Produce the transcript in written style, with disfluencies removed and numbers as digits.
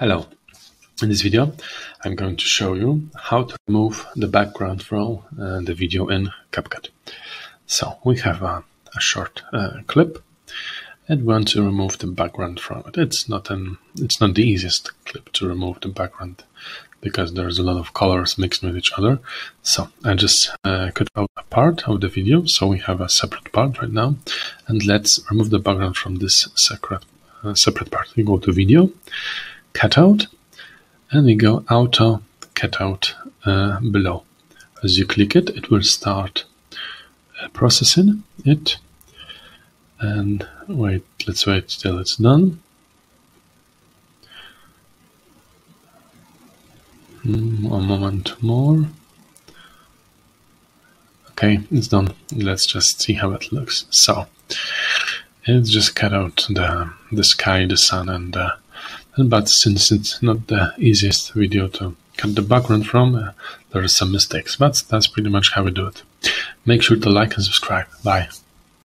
Hello, in this video I'm going to show you how to remove the background from the video in CapCut. So we have a short clip and we want to remove the background from it. It's not the easiest clip to remove the background because there's a lot of colors mixed with each other. So I just cut out a part of the video, so we have a separate part right now, and let's remove the background from this separate part. We go to video, cut out, and we go auto cut out below. As you click it, it will start processing it, and let's wait till it's done. One moment more. Okay, it's done. Let's just see how it looks. So it's just cut out the sky, the sun, but since it's not the easiest video to cut the background from, there are some mistakes, but that's pretty much how we do it. Make sure to like and subscribe. Bye.